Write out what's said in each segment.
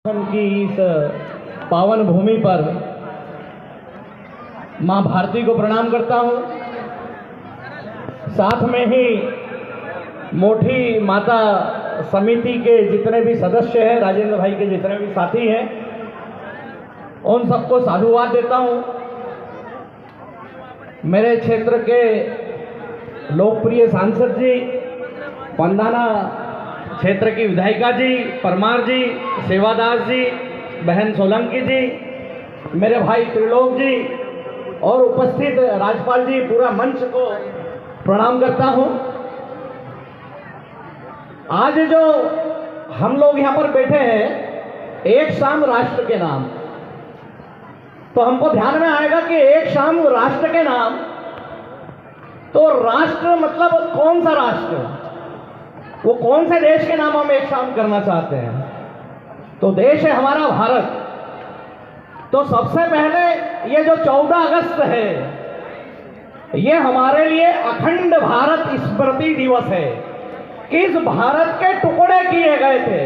की इस पावन भूमि पर मां भारती को प्रणाम करता हूं। साथ में ही मोठी माता समिति के जितने भी सदस्य हैं, राजेंद्र भाई के जितने भी साथी हैं, उन सबको साधुवाद देता हूं। मेरे क्षेत्र के लोकप्रिय सांसद जी, पंधाना क्षेत्र की विधायिका जी, परमार जी, सेवादास जी, बहन सोलंकी जी, मेरे भाई त्रिलोक जी और उपस्थित राज्यपाल जी, पूरा मंच को प्रणाम करता हूं। आज जो हम लोग यहां पर बैठे हैं, एक शाम राष्ट्र के नाम, तो हमको ध्यान में आएगा कि एक शाम राष्ट्र के नाम, तो राष्ट्र मतलब कौन सा राष्ट्र, वो कौन से देश के नाम हम एक शाम करना चाहते हैं। तो देश है हमारा भारत। तो सबसे पहले ये जो 14 अगस्त है, ये हमारे लिए अखंड भारत स्मृति दिवस है। इस भारत के टुकड़े किए गए थे,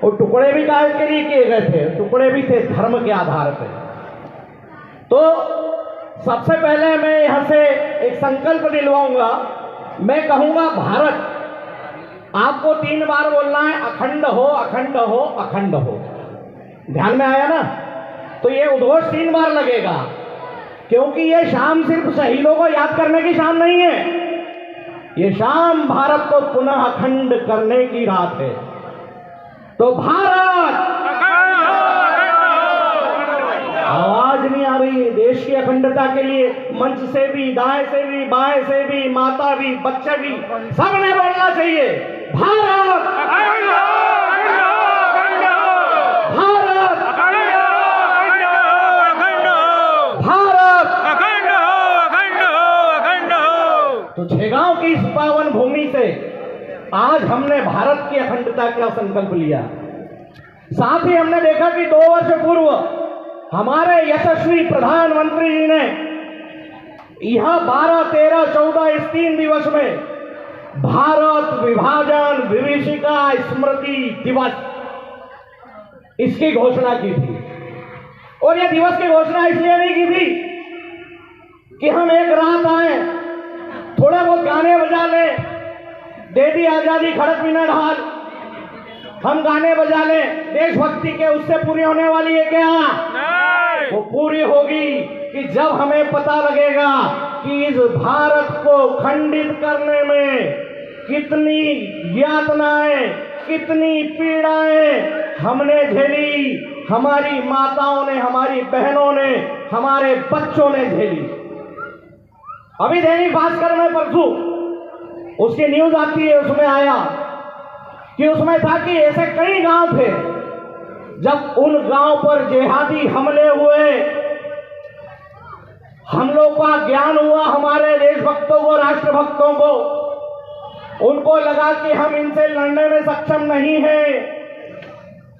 और टुकड़े भी काहे के लिए किए गए थे? टुकड़े भी थे धर्म के आधार पर। तो सबसे पहले मैं यहां से एक संकल्प दिलवाऊंगा। मैं कहूंगा भारत, आपको 3 बार बोलना है, अखंड हो, अखंड हो, अखंड हो। ध्यान में आया ना? तो ये उद्घोष 3 बार लगेगा, क्योंकि ये शाम सिर्फ शहीदों को याद करने की शाम नहीं है। ये शाम भारत को पुनः अखंड करने की रात है। तो भारत, आवाज नहीं आ रही है। देश की अखंडता के लिए मंच से भी, दाएं से भी, बाएं से भी, माता भी, बच्चे भी, सबने बोलना चाहिए, भारत, भारत, भारत। तो छेगांव की इस पावन भूमि से आज हमने भारत की अखंडता का संकल्प लिया। साथ ही हमने देखा कि 2 वर्ष पूर्व हमारे यशस्वी प्रधानमंत्री जी ने यहां 12, 13, 14 इस 3 दिवस में भारत विभाजन विभीषिका स्मृति दिवस, इसकी घोषणा की थी। और यह दिवस की घोषणा इसलिए नहीं की थी कि हम एक रात आए, थोड़े बहुत गाने बजा लें, दे दी आजादी खड़क बिना ढाल, हम गाने बजा लें देशभक्ति के, उससे पूरी होने वाली है क्या? वो पूरी होगी कि जब हमें पता लगेगा कि इस भारत को खंडित करने में कितनी यातनाएं, कितनी पीड़ाएं हमने झेली, हमारी माताओं ने, हमारी बहनों ने, हमारे बच्चों ने झेली। अभी दैनिक भास्कर में परसों उसकी न्यूज आती है, उसमें आया कि उसमें था कि ऐसे कई गांव थे, जब उन गांव पर जिहादी हमले हुए, हम लोग का ज्ञान हुआ, हमारे देशभक्तों को, राष्ट्रभक्तों को, उनको लगा कि हम इनसे लड़ने में सक्षम नहीं हैं।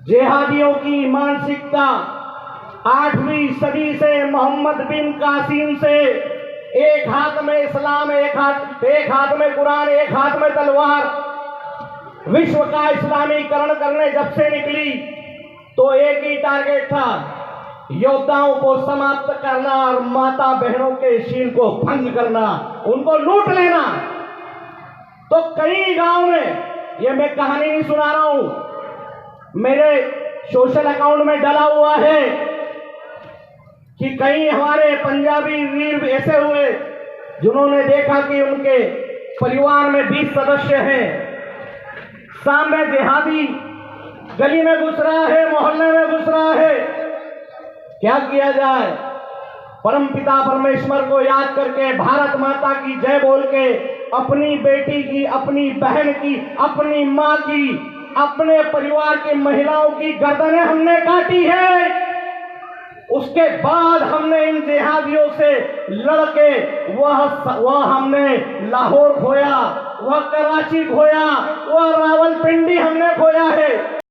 जिहादियों की मानसिकता 8वीं सदी से मोहम्मद बिन कासिम से, एक हाथ में इस्लाम, एक हाथ में कुरान, एक हाथ में तलवार, विश्व का इस्लामीकरण करने जब से निकली, तो एक ही टारगेट था, योद्धाओं को समाप्त करना और माता बहनों के शील को भंग करना, उनको लूट लेना। तो कई गांव में, ये मैं कहानी नहीं सुना रहा हूं, मेरे सोशल अकाउंट में डला हुआ है कि कई हमारे पंजाबी वीर ऐसे हुए जिन्होंने देखा कि उनके परिवार में 20 सदस्य हैं, सामने जिहादी गली में घुस रहा है, मोहल्ले में घुस रहा है, क्या किया जाए? परमपिता परमेश्वर को याद करके, भारत माता की जय बोल के, अपनी बेटी की, अपनी बहन की, अपनी मां की, अपने परिवार की महिलाओं की गर्दनें हमने काटी है। उसके बाद हमने इन जिहादियों से लड़के वह हमने लाहौर खोया, वह कराची खोया, वह रावलपिंडी हमने खोया है।